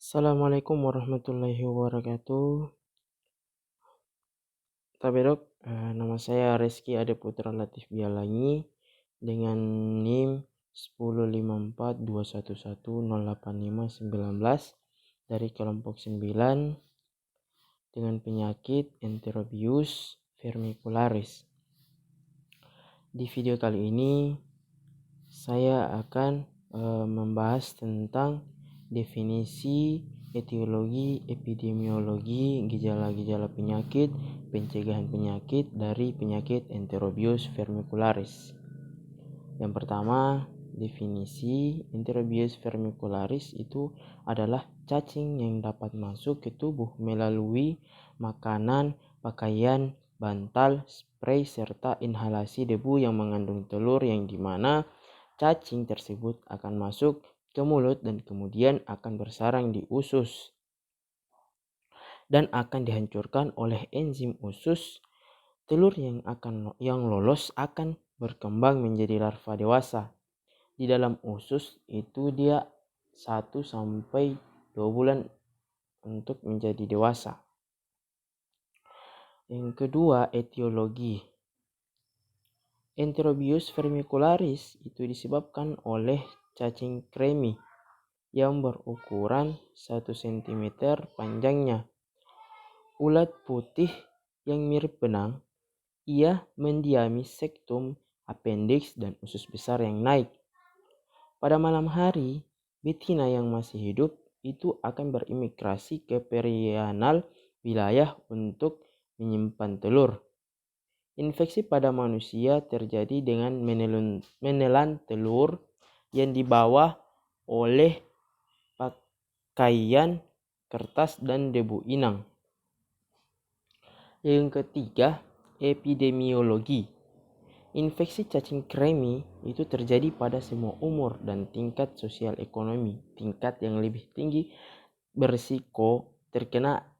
Assalamualaikum warahmatullahi wabarakatuh. Tabedok, nama saya Reski Ade Putra Latif Bialangi dengan NIM 105421108519 dari kelompok 9 dengan penyakit Enterobius vermicularis. Di video kali ini saya akan membahas tentang definisi, etiologi, epidemiologi, gejala-gejala penyakit, pencegahan penyakit dari penyakit Enterobius vermicularis. Yang pertama, definisi Enterobius vermicularis itu adalah cacing yang dapat masuk ke tubuh melalui makanan, pakaian, bantal, spray, serta inhalasi debu yang mengandung telur, yang dimana cacing tersebut akan masuk ke mulut dan kemudian akan bersarang di usus dan akan dihancurkan oleh enzim usus. Telur yang lolos akan berkembang menjadi larva dewasa. Di dalam usus itu dia 1 sampai 2 bulan untuk menjadi dewasa. Yang kedua, etiologi. Enterobius vermicularis itu disebabkan oleh cacing kremi yang berukuran 1 cm panjangnya. Ulat putih yang mirip benang. Ia mendiami sektum, appendix, dan usus besar yang naik. Pada malam hari, betina yang masih hidup itu akan berimigrasi ke perianal wilayah untuk menyimpan telur. Infeksi pada manusia terjadi dengan menelan telur yang dibawa oleh pakaian, kertas, dan debu inang. Yang ketiga, epidemiologi. Infeksi cacing kremi itu terjadi pada semua umur dan tingkat sosial ekonomi. Tingkat yang lebih tinggi berisiko terkena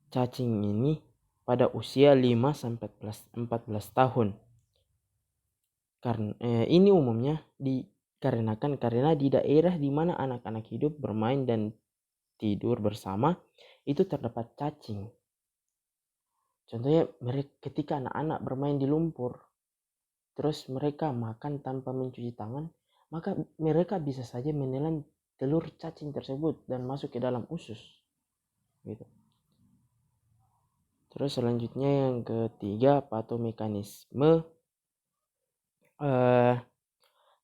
cacing ini pada usia 5-14 tahun. Karena ini umumnya dikarenakan karena di daerah di mana anak-anak hidup, bermain, dan tidur bersama itu terdapat cacing. Contohnya ketika anak-anak bermain di lumpur, terus mereka makan tanpa mencuci tangan, maka mereka bisa saja menelan telur cacing tersebut dan masuk ke dalam usus. Gitu. Terus selanjutnya yang ketiga, patomekanisme.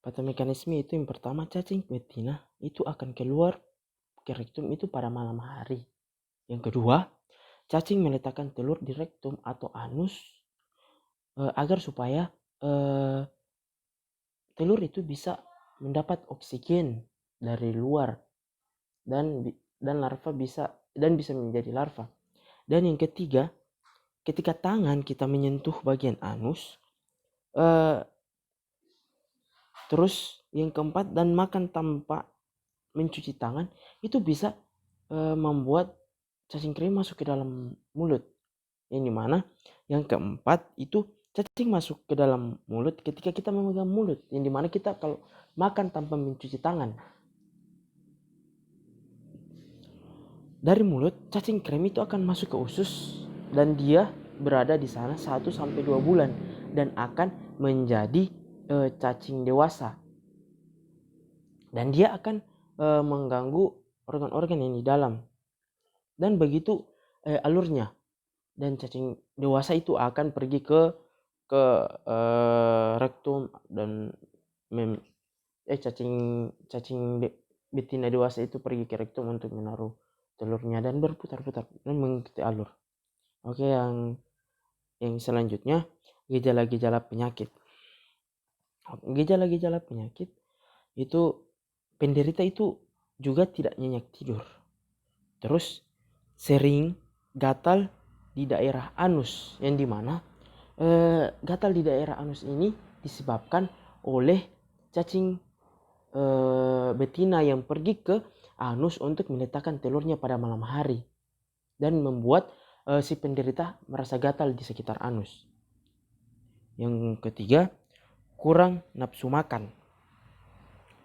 Patomekanisme itu yang pertama, cacing betina itu akan keluar ke rektum itu pada malam hari. Yang kedua, cacing meletakkan telur di rektum atau anus agar supaya telur itu bisa mendapat oksigen dari luar dan larva bisa menjadi larva. Dan yang ketiga, ketika tangan kita menyentuh bagian anus, terus yang keempat, dan makan tanpa mencuci tangan itu bisa membuat cacing kremi masuk ke dalam mulut. Yang dimana yang keempat itu cacing masuk ke dalam mulut ketika kita memegang mulut, yang dimana kita kalau makan tanpa mencuci tangan. Dari mulut, cacing kremi itu akan masuk ke usus dan dia berada di sana 1-2 bulan dan akan menjadi cacing dewasa. Dan dia akan mengganggu organ-organ yang di dalam. Dan begitu alurnya. Dan cacing dewasa itu akan pergi ke rektum dan cacing betina dewasa itu pergi ke rektum untuk menaruh telurnya dan berputar-putar dan mengikuti alur. Oke, yang selanjutnya, gejala-gejala penyakit. Gejala-gejala penyakit itu penderita itu juga tidak nyenyak tidur. Terus sering gatal di daerah anus, yang dimana gatal di daerah anus ini disebabkan oleh cacing betina yang pergi ke anus untuk meletakkan telurnya pada malam hari dan membuat si penderita merasa gatal di sekitar anus. Yang ketiga, kurang nafsu makan.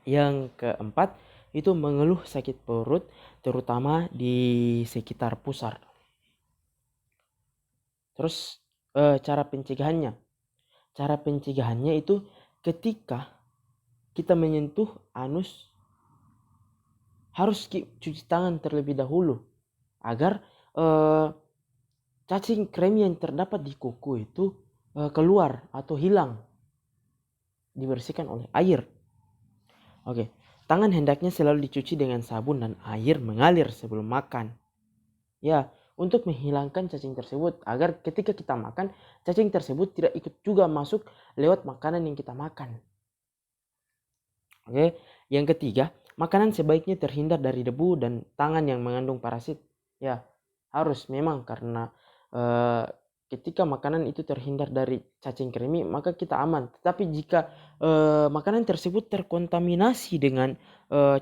Yang keempat, itu mengeluh sakit perut, terutama di sekitar pusar. Terus cara pencegahannya. Cara pencegahannya itu ketika kita menyentuh anus harus cuci tangan terlebih dahulu agar cacing kremi yang terdapat di kuku itu keluar atau hilang, dibersihkan oleh air. Oke, tangan hendaknya selalu dicuci dengan sabun dan air mengalir sebelum makan. Ya, untuk menghilangkan cacing tersebut agar ketika kita makan, cacing tersebut tidak ikut juga masuk lewat makanan yang kita makan. Oke, yang ketiga, makanan sebaiknya terhindar dari debu dan tangan yang mengandung parasit. Ya, harus memang karena ketika makanan itu terhindar dari cacing kremi maka kita aman. Tetapi jika makanan tersebut terkontaminasi dengan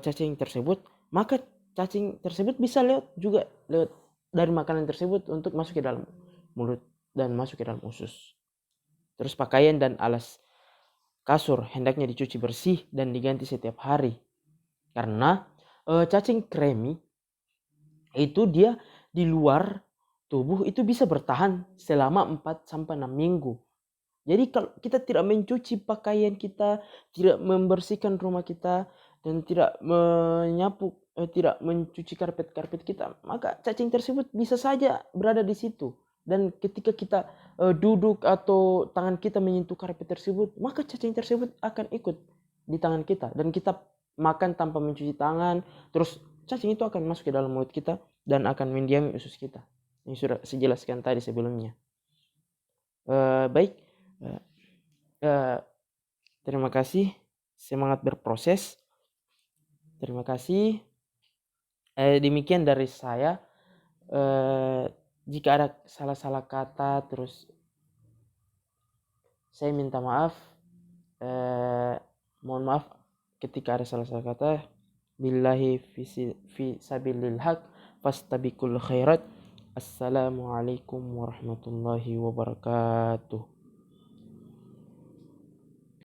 cacing tersebut, maka cacing tersebut bisa lewat dari makanan tersebut untuk masuk ke dalam mulut dan masuk ke dalam usus. Terus pakaian dan alas kasur hendaknya dicuci bersih dan diganti setiap hari. Karena cacing kremi itu dia di luar tubuh itu bisa bertahan selama 4-6 minggu. Jadi kalau kita tidak mencuci pakaian kita, tidak membersihkan rumah kita, dan tidak tidak mencuci karpet-karpet kita, maka cacing tersebut bisa saja berada di situ. Dan ketika kita duduk atau tangan kita menyentuh karpet tersebut, maka cacing tersebut akan ikut di tangan kita. Dan kita makan tanpa mencuci tangan, terus cacing itu akan masuk ke dalam mulut kita dan akan mendiami usus kita. Yang sudah saya jelaskan tadi sebelumnya. Baik, terima kasih. Semangat berproses. Terima kasih. Demikian dari saya. Jika ada salah-salah kata, terus saya minta maaf. Mohon maaf ketika ada salah-salah kata. Billahi fi sabilil haq fastabiqul khairat. Assalamualaikum warahmatullahi wabarakatuh.